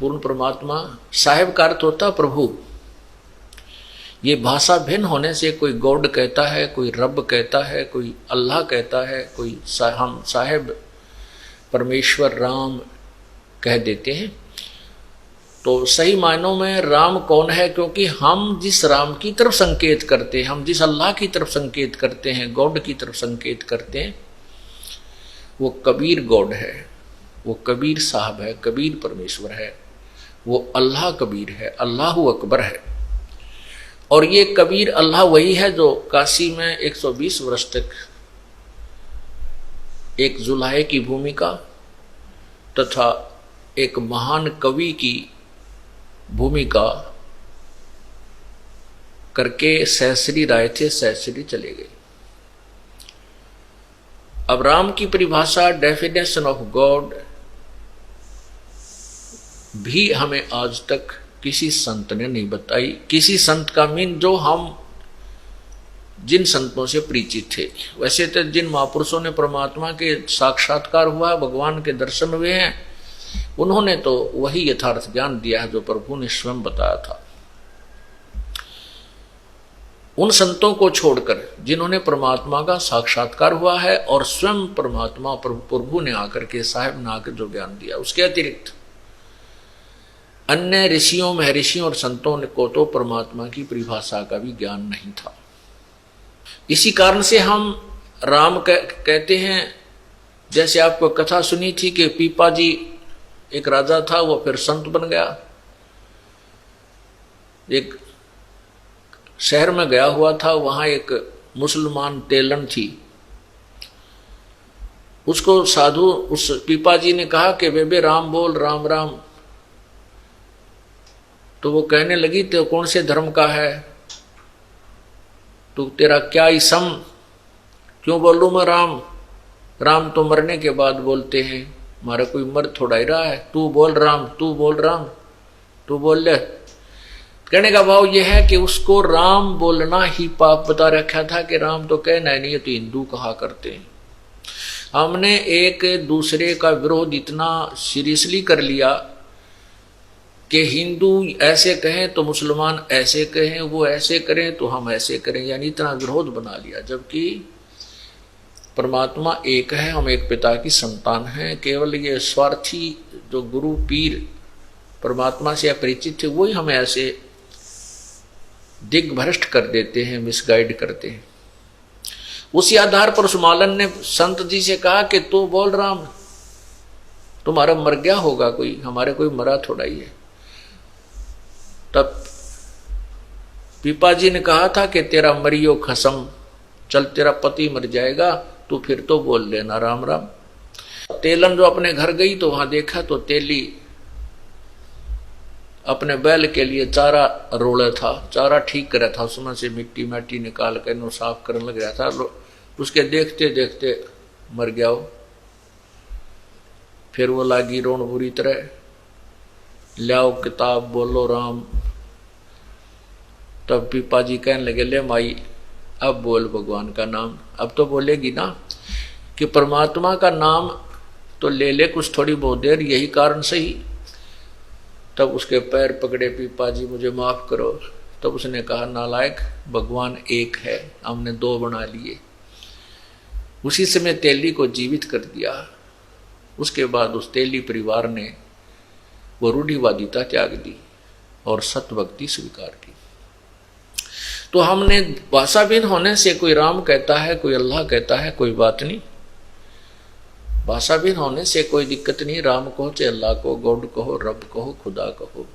पूर्ण परमात्मा, साहेब का अर्थ होता प्रभु। ये भाषा भिन्न होने से कोई गॉड कहता है, कोई रब कहता है, कोई अल्लाह कहता है, कोई हम साहेब परमेश्वर राम कह देते हैं। तो सही मायनों में राम कौन है? क्योंकि हम जिस राम की तरफ संकेत करते हैं, हम जिस अल्लाह की तरफ संकेत करते हैं, गॉड की तरफ संकेत करते हैं, वो कबीर गॉड है, वो कबीर साहब है, कबीर परमेश्वर है, वो अल्लाह कबीर है, अल्लाह अकबर है। और ये कबीर अल्लाह वही है जो काशी में 120 वर्ष तक एक जुलाहे की भूमिका तथा एक महान कवि की भूमिका करके सहस्री राय थे, सहस्री चले गए। अब राम की परिभाषा, डेफिनेशन ऑफ गॉड भी हमें आज तक किसी संत ने नहीं बताई। किसी संत का मीन जो हम जिन संतों से परिचित थे। वैसे तो जिन महापुरुषों ने परमात्मा के साक्षात्कार हुआ, भगवान के दर्शन हुए हैं, उन्होंने तो वही यथार्थ ज्ञान दिया है जो प्रभु ने स्वयं बताया था। उन संतों को छोड़कर जिन्होंने परमात्मा का साक्षात्कार हुआ है और स्वयं परमात्मा प्रभु ने आकर के, साहेब ने आकर जो ज्ञान दिया, उसके अतिरिक्त अन्य ऋषियों, महर्षियों और संतों को तो परमात्मा की परिभाषा का भी ज्ञान नहीं था। इसी कारण से हम राम कहते हैं। जैसे आपको कथा सुनी थी कि पीपा जी एक राजा था, वो फिर संत बन गया। एक शहर में गया हुआ था, वहां एक मुसलमान तेलन थी। उसको साधु, उस पीपा जी ने कहा कि बेबे राम बोल, राम राम। तो वो कहने लगी, तो कौन से धर्म का है तू, तेरा क्या इसम, क्यों बोलूं मैं राम? राम तो मरने के बाद बोलते हैं, हमारा कोई मर थोड़ा ही रहा है। तू बोल राम, तू बोल राम, तू बोल ले। कहने का भाव यह है कि उसको राम बोलना ही पाप बता रखा था कि राम तो कहना है नहीं, तो हिंदू कहा करते हैं। हमने एक दूसरे का विरोध इतना सीरियसली कर लिया कि हिंदू ऐसे कहें तो मुसलमान ऐसे कहें, वो ऐसे करें तो हम ऐसे करें, यानी इतना विरोध बना लिया। जबकि परमात्मा एक है, हम एक पिता की संतान हैं। केवल ये स्वार्थी जो गुरु पीर परमात्मा से अपरिचित थे, वही हमें ऐसे दिग्भ्रष्ट कर देते हैं, मिसगाइड करते हैं। उसी आधार पर उस मालन ने संत जी से कहा कि तू बोल राम, तुम्हारा मर गया होगा कोई, हमारे कोई मरा थोड़ा ही है। तब पीपा जी ने कहा था कि तेरा मरियो खसम, चल तेरा पति मर जाएगा, तू फिर तो बोल लेना राम राम। तेलन जो अपने घर गई तो वहां देखा तो तेली अपने बैल के लिए चारा रोड़ा था, चारा ठीक कर रहा था, उसमें से मिट्टी मैटी निकाल कर नो साफ करने लग रहा था। उसके देखते देखते मर गया वो। फिर वो लागी रोण बुरी तरह, लाओ किताब बोलो राम। तब पीपा जी कहने लगे, ले माई अब बोल भगवान का नाम। अब तो बोलेगी ना कि परमात्मा का नाम तो ले ले कुछ थोड़ी बहुत देर, यही कारण सही। तब उसके पैर पकड़े, पीपा जी मुझे माफ करो। तब उसने कहा, नालायक, भगवान एक है, हमने दो बना लिए। उसी समय तेली को जीवित कर दिया। उसके बाद उस तेली परिवार ने वो रूढ़िवादिता त्याग दी और सत्य भक्ति स्वीकार की। तो हमने भाषा भिन्न होने से कोई राम कहता है, कोई अल्लाह कहता है, कोई बात नहीं। भाषा भिन्न होने से कोई दिक्कत नहीं। राम कहो चाहे अल्लाह कहो, गॉड कहो, रब कहो, खुदा कहो।